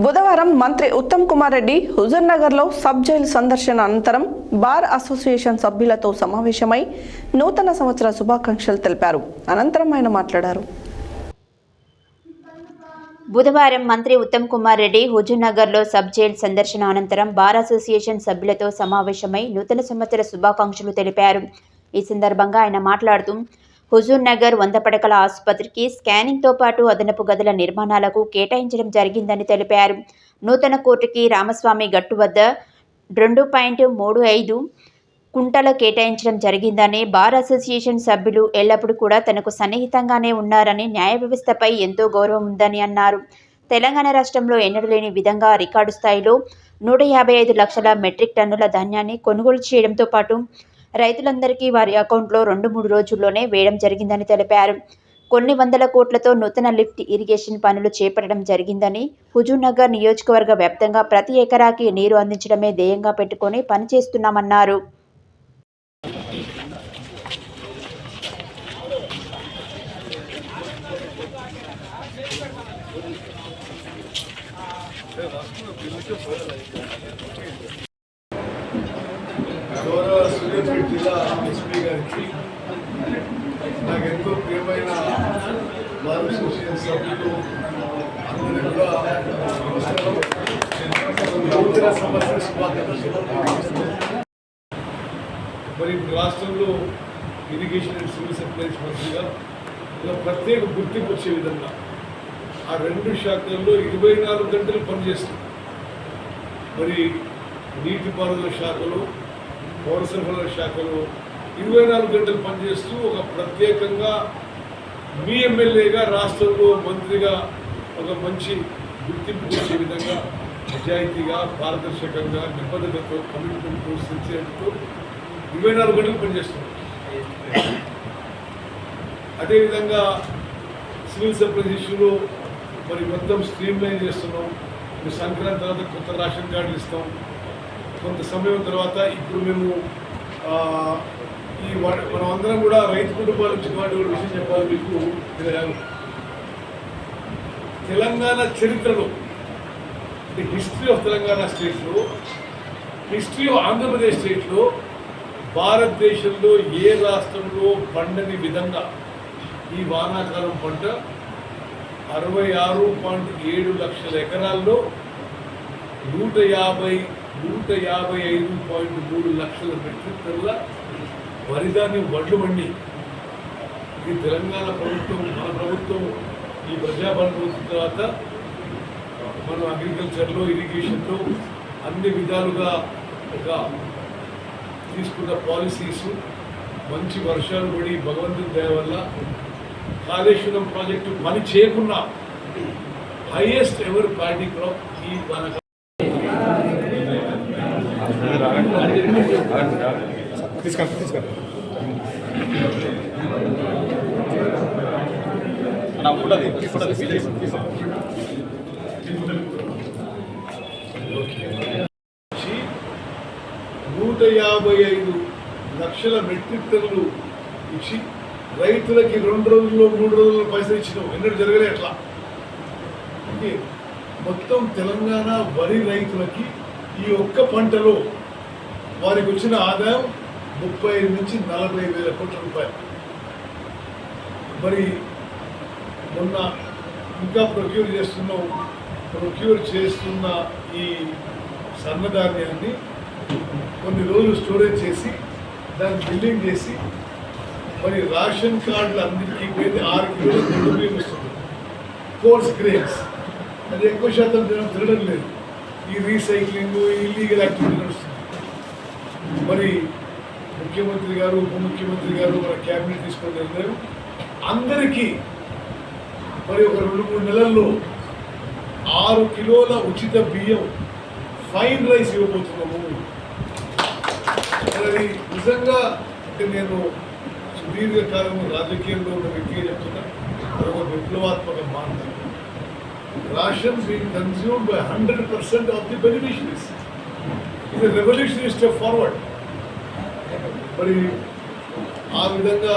బుధవారం మంత్రి Uttam Kumar Reddy హుజూర్నగర్లో sub jail సందర్శన అనంతరం బార్ అసోసియేషన్ సభ్యులతో సమావేశమై నూతన సంవత్సర శుభాకాంక్షలు తెలిపారు. అనంతరం ఆయన మాట్లాడారు. బుధవారం మంత్రి ఉత్తమ్ కుమార్ రెడ్డి హుజూర్నగర్లో సబ్ జైలు సందర్శన అనంతరం బార్ అసోసియేషన్ సభ్యులతో సమావేశమై నూతన సంవత్సర శుభాకాంక్షలు తెలిపారు. ఈ సందర్భంగా ఆయన మాట్లాడుతూ హుజూర్నగర్ 100 పడకల ఆసుపత్రికి స్కానింగ్తో పాటు అదనపు గదుల నిర్మాణాలకు కేటాయించడం జరిగిందని తెలిపారు. నూతన కోర్టుకి రామస్వామి గట్టు వద్ద 2.35 కుంటల కేటాయించడం జరిగిందని, బార్ అసోసియేషన్ సభ్యులు ఎల్లప్పుడూ కూడా తనకు సన్నిహితంగానే ఉన్నారని, న్యాయ వ్యవస్థపై ఎంతో గౌరవం ఉందని అన్నారు. తెలంగాణ రాష్ట్రంలో ఎన్నడూ లేని విధంగా రికార్డు స్థాయిలో 155 లక్షల మెట్రిక్ టన్నుల ధాన్యాన్ని కొనుగోలు చేయడంతో పాటు రైతులందరికీ వారి అకౌంట్లో 2-3 రోజుల్లోనే వేయడం జరిగిందని తెలిపారు. కొన్ని వందల కోట్లతో నూతన లిఫ్ట్ ఇరిగేషన్ పనులు చేపట్టడం జరిగిందని, హుజూర్నగర్ నియోజకవర్గ వ్యాప్తంగా ప్రతి ఎకరాకి నీరు అందించడమే ధ్యేయంగా పెట్టుకొని పనిచేస్తున్నామన్నారు. గౌరవ సూర్యాపేట జిల్లా ఎస్పీ గారికి, నాకు ఎంతో ప్రియమైన బార్ అసోసియేషన్ సభ్యులు అందరూ కూడా నూతన సంవత్సర శుభాకాంక్షలు. మరి రాష్ట్రంలో ఇరిగేషన్ అండ్ సివిల్ సప్లైస్ మంత్రిగా ఇలా ప్రత్యేక గుర్తింపు వచ్చే విధంగా ఆ 2 శాఖల్లో 24 గంటలు పనిచేస్తుంది. మరి నీటిపారుదల శాఖలో, పౌర సరఫరాల శాఖలో 24 గంటలు పనిచేస్తూ ఒక ప్రత్యేకంగా మీ ఎమ్మెల్యేగా రాష్ట్రంలో మంత్రిగా ఒక మంచి గుర్తింపు వచ్చే విధంగా నిజాయితీగా, పారదర్శకంగా, నిబద్ధతతో, కమిట్మెంట్తో, సిన్సియర్తో 24 గంటలు పనిచేస్తున్నాం. అదేవిధంగా సివిల్ సప్లైస్ ఇష్యూలో మరి మొత్తం స్ట్రీమ్ లైన్ చేస్తున్నాం. సంక్రాంతి తర్వాత కొత్త రేషన్ కార్డులు ఇస్తాం. కొంత సమయం తర్వాత ఇప్పుడు మేము మనం అందరం కూడా రైతు కుటుంబాల నుంచి వాటి విషయం చెప్పాలి మీకు. తెలంగాణ చరిత్రలో, హిస్టరీ ఆఫ్ తెలంగాణ స్టేట్లో, హిస్టరీ ఆఫ్ ఆంధ్రప్రదేశ్ స్టేట్లో భారతదేశంలో ఏ రాష్ట్రంలో పండని విధంగా ఈ వానాకాలం పంట 66.7 లక్షల ఎకరాల్లో 155.3 లక్షల మెట్రిక్ టన్నుల వరిధాన్యం వడ్లు పండి ఈ తెలంగాణ ప్రభుత్వం, మన ప్రభుత్వం ఈ ప్రజాపాలన ప్రభుత్వం తర్వాత మనం అగ్రికల్చర్లో, ఇరిగేషన్లో అన్ని విధాలుగా ఒక తీసుకున్న పాలసీస్, మంచి వర్షాలు పడి భగవంతుని దయ వల్ల కాళేశ్వరం ప్రాజెక్టు పని చేయకుండా హైయెస్ట్ ఎవర్ పార్టీ క్రాప్ ఈ వానకాలం. $155 లక్షల మెట్రిక్ టన్నులు ఇచ్చి రైతులకి 2 రోజుల్లో 3 రోజుల్లో పైసలు ఇచ్చినాం. ఎన్నడూ జరగలే అట్లా. ఓకే, మొత్తం తెలంగాణ వరి రైతులకి ఈ ఒక్క పంటలో వారికి వచ్చిన ఆదాయం 35 నుంచి 40 వేల కోట్ల రూపాయలు. మరి మొన్న ఇంకా ప్రొక్యూర్ చేస్తున్న ఈ సన్నధాన్యాన్ని కొన్ని రోజులు స్టోరేజ్ చేసి దాన్ని బిల్లింగ్ చేసి మరి రేషన్ కార్డులు అందరికీ పోయింది 6 కిలోల దొడ్డు బియ్యం వస్తుంది. కోర్స్ గ్రెయిన్స్ అది ఎక్కువ శాతం తినడం లేదు. ఈ రీసైక్లింగ్, ఇల్లీగల్ యాక్టివిటీ నడుస్తుంది. మరి ముఖ్యమంత్రి గారు, ఉప ముఖ్యమంత్రి గారు మన క్యాబినెట్ తీసుకున్న నిర్ణయం అందరికీ మరి ఒక 2-3 నెలల్లో 6 కిలోల ఉచిత బియ్యం, ఫైన్ రైస్ ఇవ్వబోతున్నాము. అది నిజంగా అంటే నేను సుదీర్ఘకాలం రాజకీయంలో ఉన్న వ్యక్తిగా చెప్తున్నా, అది ఒక విప్లవాత్మక మార్పు. Ration being consumed by 100% of the beneficiaries is a revolutionary step forward. మరి ఆ విధంగా